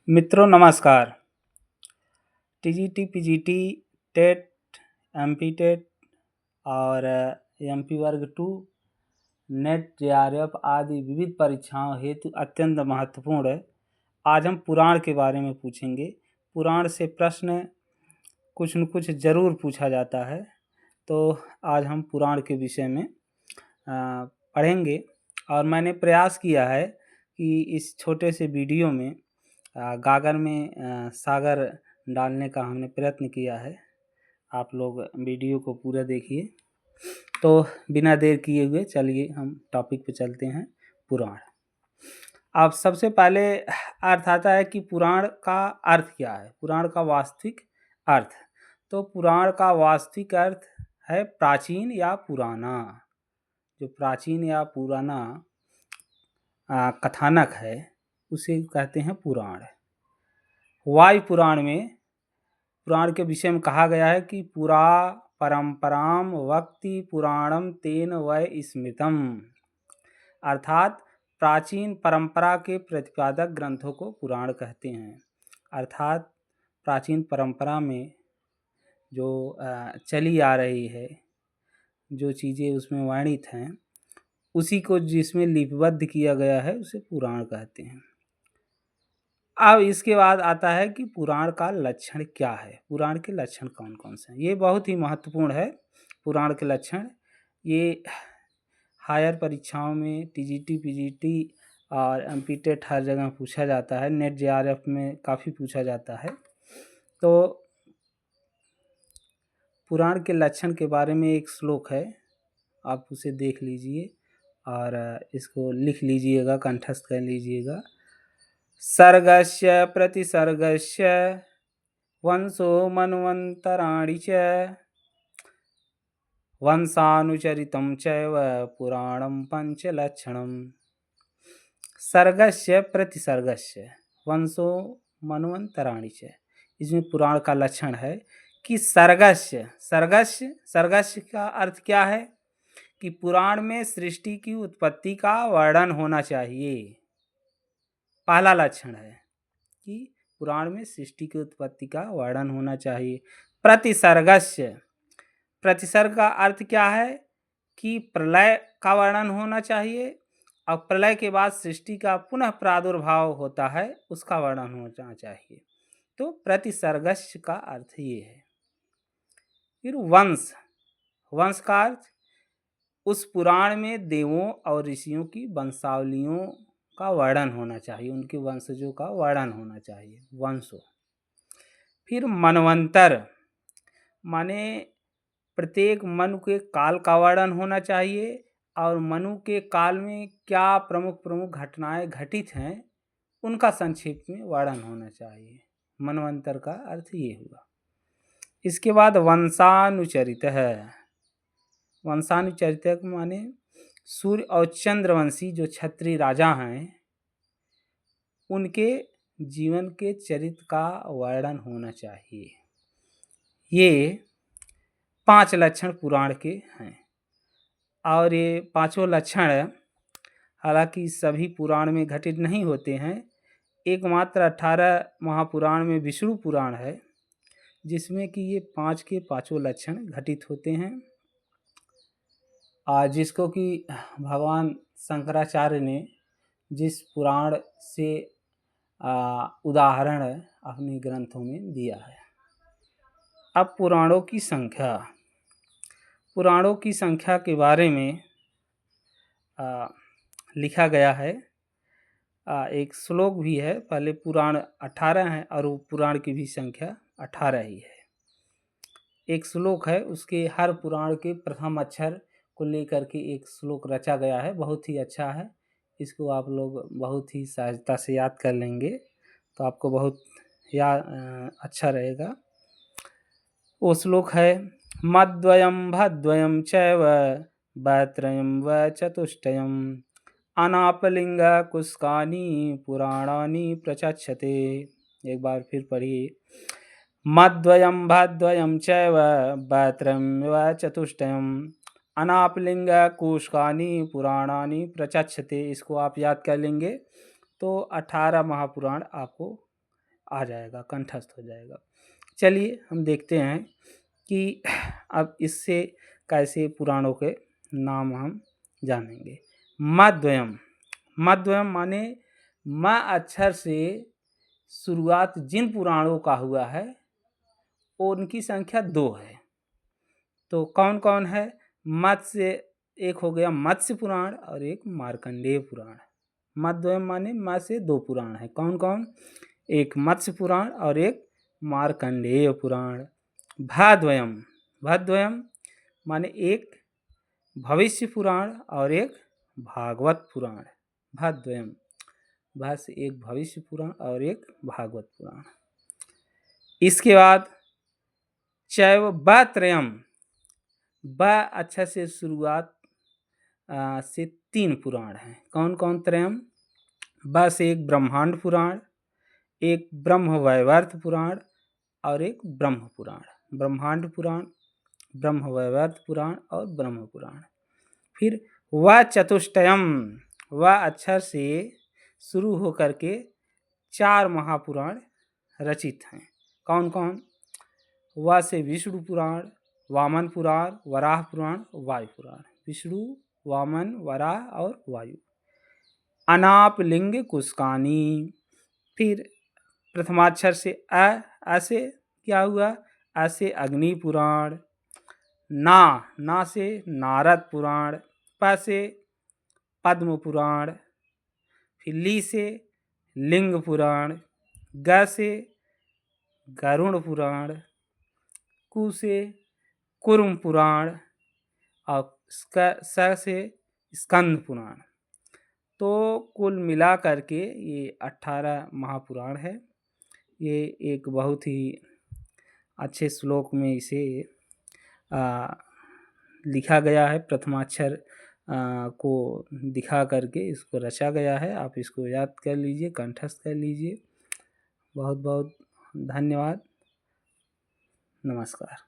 मित्रों नमस्कार। TGT, PGT, TET, MP TET और एमपी वर्ग 2, नेट, जेआरएफ आदि विविध परीक्षाओं हेतु अत्यंत महत्वपूर्ण है। आज हम पुराण के बारे में पूछेंगे। पुराण से प्रश्न कुछ न कुछ ज़रूर पूछा जाता है, तो आज हम पुराण के विषय में पढ़ेंगे। और मैंने प्रयास किया है कि इस छोटे से वीडियो में गागर में सागर डालने का हमने प्रयत्न किया है। आप लोग वीडियो को पूरा देखिए। तो बिना देर किए हुए चलिए हम टॉपिक पे चलते हैं। पुराण। अब सबसे पहले अर्थ आता है कि पुराण का अर्थ क्या है। पुराण का वास्तविक अर्थ, तो पुराण का वास्तविक अर्थ है प्राचीन या पुराना। जो प्राचीन या पुराना कथानक है उसे कहते हैं पुराण। वायु पुराण में पुराण के विषय में कहा गया है कि पुरा परंपराम वक्ति पुराणम तेन वै स्मृतम, अर्थात प्राचीन परंपरा के प्रतिपादक ग्रंथों को पुराण कहते हैं। अर्थात प्राचीन परंपरा में जो चली आ रही है, जो चीज़ें उसमें वर्णित हैं, उसी को जिसमें लिपिबद्ध किया गया है उसे पुराण कहते हैं। अब इसके बाद आता है कि पुराण का लक्षण क्या है। पुराण के लक्षण कौन कौन से हैं, ये बहुत ही महत्वपूर्ण है। पुराण के लक्षण ये हायर परीक्षाओं में टीजीटी, पीजीटी और एमपी टेट हर जगह पूछा जाता है। नेट, जेआरएफ में काफ़ी पूछा जाता है। तो पुराण के लक्षण के बारे में एक श्लोक है, आप उसे देख लीजिए और इसको लिख लीजिएगा, कंठस्थ कर लीजिएगा। सर्गस्य प्रतिसर्गस्य वंशो मन्वन्तराणि च वंशानुचरितं चैव पुराणं पंचलक्षणम्। सर्गस्य प्रतिसर्गस्य वंशो मन्वन्तराणि च, इसमें पुराण का लक्षण है कि सर्गस्य का अर्थ क्या है कि पुराण में सृष्टि की उत्पत्ति का वर्णन होना चाहिए। पहला लक्षण है कि पुराण में सृष्टि की उत्पत्ति का वर्णन होना चाहिए। प्रतिसर्ग का अर्थ क्या है कि प्रलय का वर्णन होना चाहिए, और प्रलय के बाद सृष्टि का पुनः प्रादुर्भाव होता है उसका वर्णन होना चाहिए। तो प्रतिसर्गस्य का अर्थ ये है। फिर वंश का अर्थ उस पुराण में देवों और ऋषियों की वंशावलियों का वर्णन होना चाहिए, उनके वंशजों का वर्णन होना चाहिए, वंशों। फिर मनवंतर माने प्रत्येक मनु के काल का वर्णन होना चाहिए, और मनु के काल में क्या प्रमुख घटनाएं घटित हैं उनका संक्षेप में वर्णन होना चाहिए। मनवंतर का अर्थ ये हुआ। इसके बाद वंशानुचरित है। वंशानुचरित माने सूर्य और चंद्रवंशी जो क्षत्रिय राजा हैं उनके जीवन के चरित्र का वर्णन होना चाहिए। ये 5 लक्षण पुराण के हैं, और ये पांचों लक्षण हालांकि सभी पुराण में घटित नहीं होते हैं। एकमात्र 18 महापुराण में विष्णु पुराण है जिसमें कि ये 5 के पांचों लक्षण घटित होते हैं, और जिसको कि भगवान शंकराचार्य ने जिस पुराण से उदाहरण अपने ग्रंथों में दिया है। अब पुराणों की संख्या के बारे में लिखा गया है। एक श्लोक भी है। पहले पुराण 18 हैं और वो पुराण की भी संख्या 18 ही है। एक श्लोक है, उसके हर पुराण के प्रथम अक्षर को लेकर के एक श्लोक रचा गया है, बहुत ही अच्छा है। इसको आप लोग बहुत ही सहजता से याद कर लेंगे तो आपको बहुत अच्छा रहेगा। वो श्लोक है, मद्वयं भद्वयं चैव वैत्रयं व चतुष्टयम् अनापलिंग कुस्कानी पुराणानि प्रचक्षते। एक बार फिर पढ़िए। मद्वयं भद्वयं चैव वैत्रयं व चतुष्टयम् अनापलिंग कुस्कानी पुराणानि प्रचक्षते। इसको आप याद कर लेंगे तो 18 महापुराण आपको आ जाएगा, कंठस्थ हो जाएगा। चलिए हम देखते हैं कि अब इससे कैसे पुराणों के नाम हम जानेंगे। मद्वयम, मद्वयम माने म अक्षर से शुरुआत जिन पुराणों का हुआ है उनकी संख्या 2 है। तो कौन कौन है? मत्स्य, एक हो गया मत्स्य पुराण और एक मार्कंडेय पुराण। मद्वयम माने म से 2 पुराण है। कौन कौन? एक मत्स्य पुराण और एक मार्कंडेय पुराण। भाद्वयम, भाद्वयम माने एक भविष्य पुराण और एक भागवत पुराण। भाद्वयम, भा से एक भविष्य पुराण और एक भागवत पुराण। इसके बाद चैव त्रयम, ब अक्षर से शुरुआत से 3 पुराण हैं। कौन कौन त्रयम? ब से एक ब्रह्मांड पुराण, एक ब्रह्म वैवर्त पुराण और एक ब्रह्म पुराण। ब्रह्मांड पुराण, ब्रह्म वैवर्त पुराण और ब्रह्म पुराण। फिर व चतुष्टयम, व अक्षर से शुरू होकर के 4 महापुराण रचित हैं। कौन कौन? व से विष्णु पुराण, वामन पुराण, वराह पुराण, वायु पुराण। विष्णु, वामन, वराह और वायु। अनाप लिंग कुस्कानी। फिर प्रथमाक्षर से अ से क्या हुआ? अ से अग्नि पुराण। ना से नारद पुराण। प से पद्म पुराण। फिर ली से लिंग पुराण। ग से गरुण पुराण। कु से कुर्म पुराण और स से स्कंद पुराण। तो कुल मिला करके ये 18 महापुराण है। ये एक बहुत ही अच्छे श्लोक में इसे लिखा गया है। प्रथमाक्षर को दिखा करके इसको रचा गया है। आप इसको याद कर लीजिए, कंठस्थ कर लीजिए। बहुत बहुत धन्यवाद। नमस्कार।